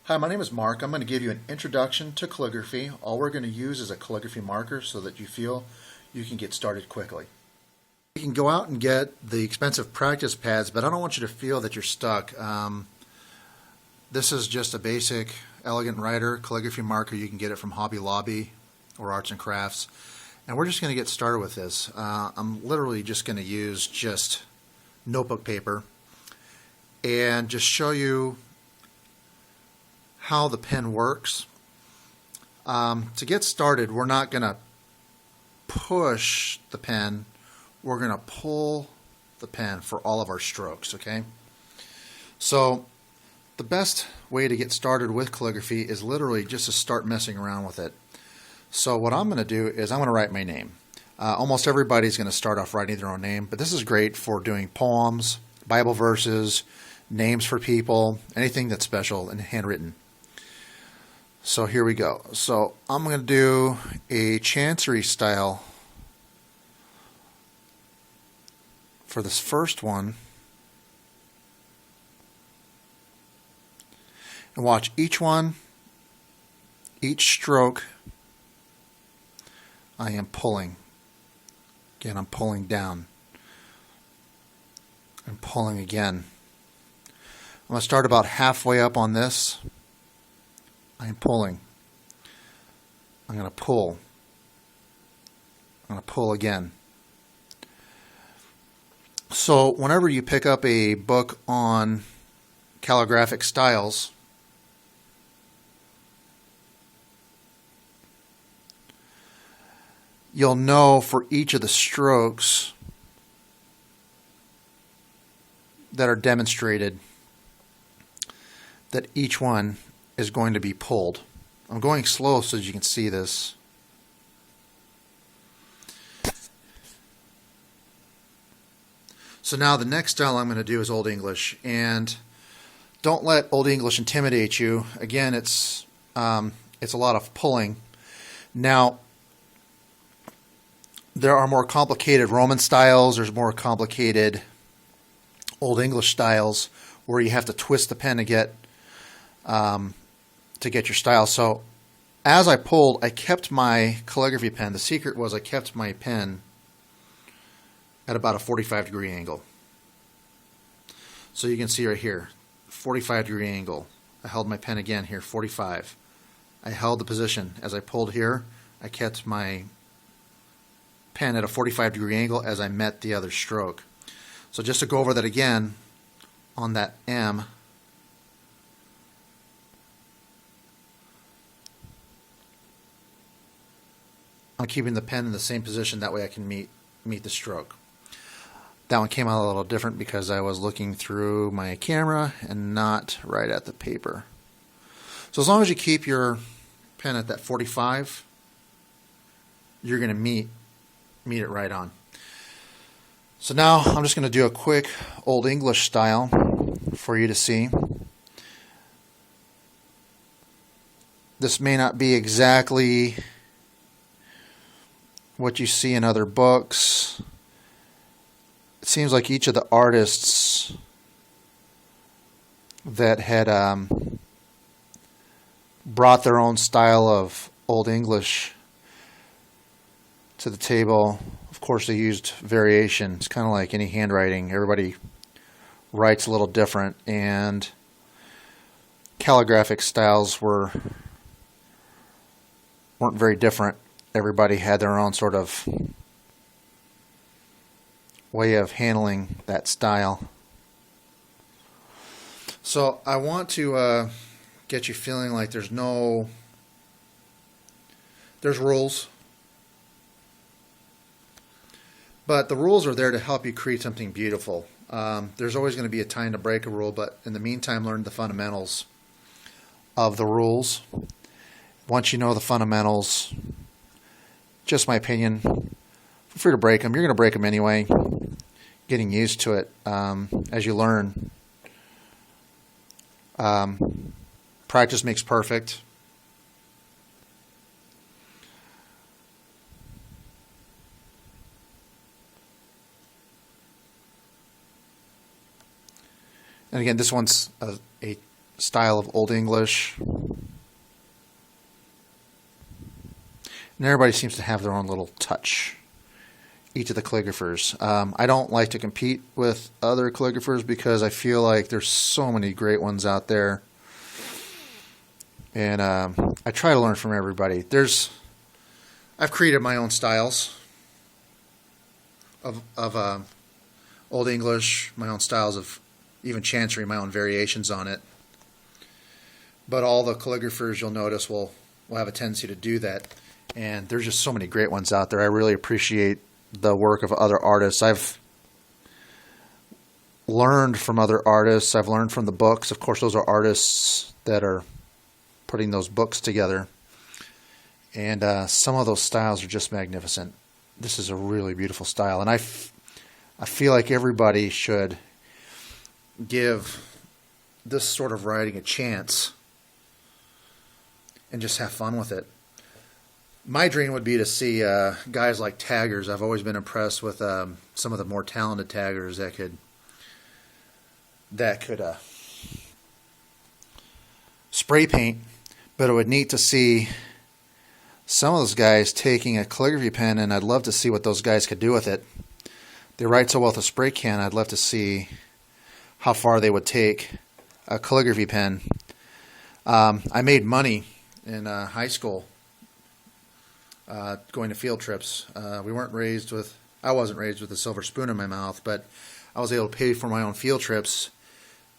Hi, my name is Mark. I'm going to give you an introduction to calligraphy. All we're going to use is a calligraphy marker so that you feel you can get started quickly. You can go out and get the expensive practice pads, but I don't want you to feel that you're stuck. This is just a basic Elegant Writer calligraphy marker. You can get it from Hobby Lobby or Arts and Crafts. And we're just going to get started with this. I'm literally just going to use just notebook paper and just show you how the pen works. To get started, we're not going to push the pen, we're going to pull the pen for all of our strokes, okay? So the best way to get started with calligraphy is literally just to start messing around with it. So what I'm going to do is I'm going to write my name. Almost everybody's going to start off writing their own name, but this is great for doing poems, Bible verses, names for people, anything that's special and handwritten. So here we go. So I'm going to do a Chancery style for this first one. And watch each one, each stroke, I am pulling. Again, I'm pulling down. I'm pulling again. I'm going to start about halfway up on this. I'm pulling. I'm going to pull. I'm going to pull again. So whenever you pick up a book on calligraphic styles, you'll know for each of the strokes that are demonstrated that each one is going to be pulled. I'm going slow so that you can see this. So now the next style I'm going to do is Old English, and don't let Old English intimidate you. Again, it's a lot of pulling. Now there are more complicated Roman styles. There's more complicated Old English styles where you have to twist the pen to get your style. So as I pulled, I kept my calligraphy pen. The secret was I kept my pen at about a 45-degree angle. So you can see right here, 45-degree angle. I held my pen again here, 45. I held the position. As I pulled here, I kept my pen at a 45-degree angle as I met the other stroke. So just to go over that again, on that M, I'm keeping the pen in the same position, that way I can meet the stroke. That one came out a little different because I was looking through my camera and not right at the paper. So as long as you keep your pen at that 45, you're going to meet it right on. So now I'm just going to do a quick Old English style for you to see. This may not be exactly what you see in other books. It seems like each of the artists that had brought their own style of Old English to the table. Of course, they used variation. It's kind of like any handwriting. Everybody writes a little different, and calligraphic styles weren't very different. Everybody had their own sort of way of handling that style. So I want to get you feeling like there's rules, but the rules are there to help you create something beautiful. There's always going to be a time to break a rule, but in the meantime, learn the fundamentals of the rules. Once you know the fundamentals, just my opinion, feel free to break them. You're going to break them anyway. Getting used to it as you learn. Practice makes perfect. And again, this one's a style of Old English. And everybody seems to have their own little touch, each of the calligraphers. I don't like to compete with other calligraphers because I feel like there's so many great ones out there. And I try to learn from everybody. I've created my own styles of Old English, my own styles of even Chancery, my own variations on it. But all the calligraphers, you'll notice, will have a tendency to do that. And there's just so many great ones out there. I really appreciate the work of other artists. I've learned from other artists. I've learned from the books. Of course, those are artists that are putting those books together. And some of those styles are just magnificent. This is a really beautiful style. And I feel like everybody should give this sort of writing a chance and just have fun with it. My dream would be to see guys like taggers. I've always been impressed with some of the more talented taggers that could spray paint. But it would be neat to see some of those guys taking a calligraphy pen, and I'd love to see what those guys could do with it. They write so well with a spray can. I'd love to see how far they would take a calligraphy pen. I made money in high school. Going to field trips. I wasn't raised with a silver spoon in my mouth, but I was able to pay for my own field trips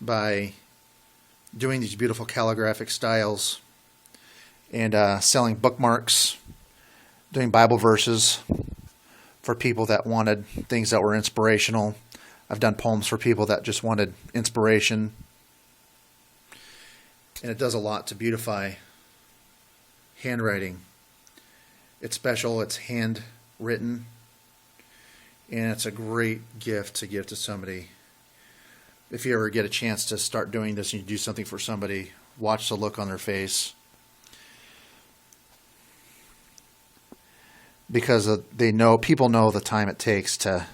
by doing these beautiful calligraphic styles and selling bookmarks, doing Bible verses for people that wanted things that were inspirational. I've done poems for people that just wanted inspiration. And it does a lot to beautify handwriting. It's special, it's handwritten, and it's a great gift to give to somebody. If you ever get a chance to start doing this and you do something for somebody, watch the look on their face. Because people know the time it takes to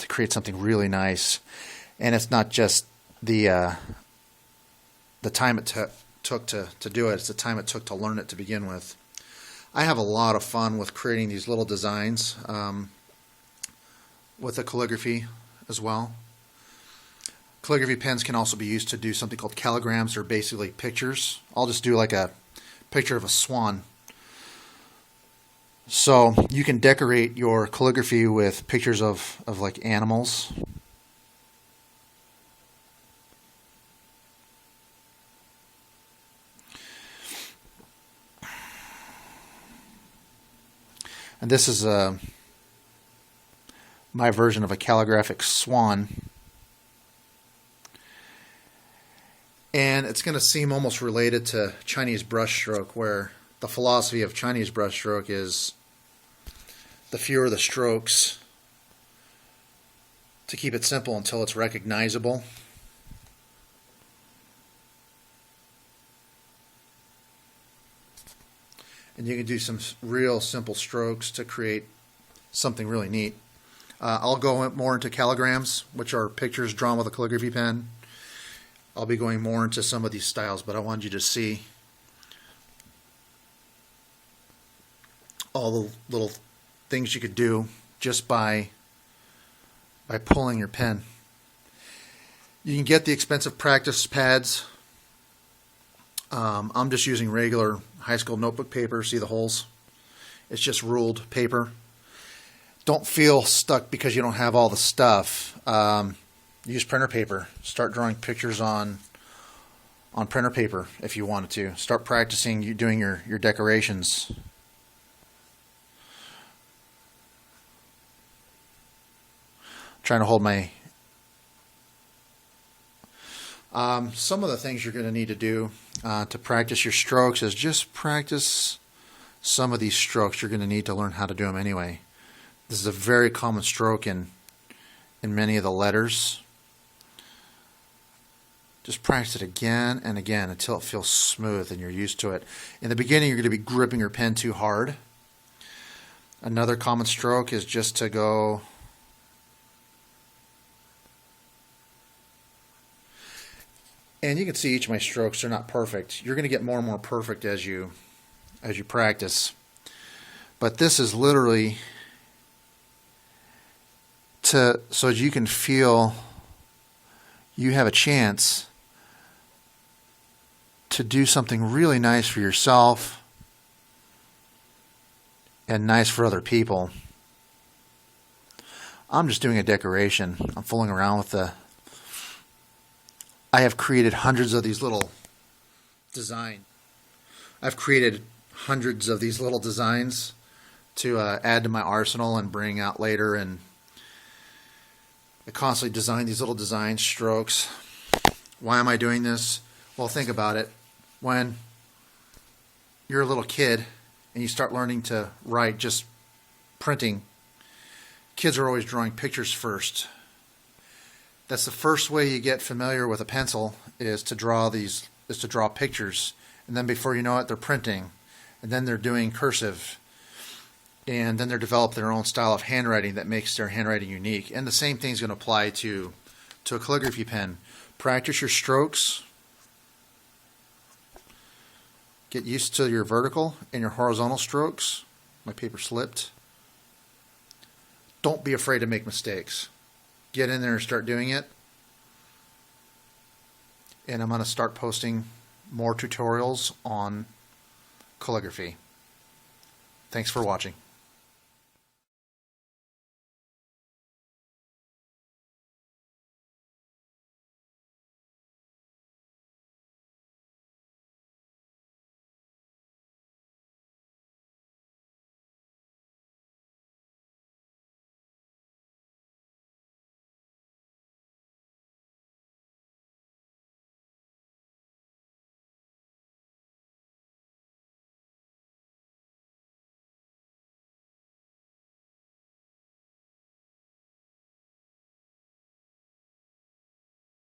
create something really nice. And it's not just the time it took to do it, it's the time it took to learn it to begin with. I have a lot of fun with creating these little designs with the calligraphy as well. Calligraphy pens can also be used to do something called calligrams, or basically pictures. I'll just do like a picture of a swan. So you can decorate your calligraphy with pictures of like animals. And this is my version of a calligraphic swan. And it's going to seem almost related to Chinese brushstroke, where the philosophy of Chinese brushstroke is the fewer the strokes to keep it simple until it's recognizable. And you can do some real simple strokes to create something really neat. I'll go more into calligrams, which are pictures drawn with a calligraphy pen. I'll be going more into some of these styles, but I wanted you to see all the little things you could do just by pulling your pen. You can get the expensive practice pads. I'm just using regular high school notebook paper. See the holes? It's just ruled paper. Don't feel stuck because you don't have all the stuff. Use printer paper. Start drawing pictures on printer paper if you wanted to. Start practicing doing your decorations. I'm trying to hold my... some of the things you're going to need to do to practice your strokes is just practice some of these strokes. You're going to need to learn how to do them anyway. This is a very common stroke in many of the letters. Just practice it again and again until it feels smooth and you're used to it. In the beginning, you're going to be gripping your pen too hard. Another common stroke is just to go... And you can see each of my strokes are not perfect. You're going to get more and more perfect as you practice. But this is literally so you can feel you have a chance to do something really nice for yourself and nice for other people. I'm just doing a decoration. I'm fooling around with I have created hundreds of these little designs. I've created hundreds of these little designs to add to my arsenal and bring out later, and I constantly design these little design strokes. Why am I doing this? Well, think about it. When you're a little kid and you start learning to write, just printing, kids are always drawing pictures first. That's the first way you get familiar with a pencil, is to draw pictures, and then before you know it, they're printing, and then they're doing cursive, and then they're developing their own style of handwriting that makes their handwriting unique. And the same thing is going to apply to a calligraphy pen. Practice your strokes. Get used to your vertical and your horizontal strokes. My paper slipped. Don't be afraid to make mistakes. Get in there and start doing it. And I'm going to start posting more tutorials on calligraphy. Thanks for watching.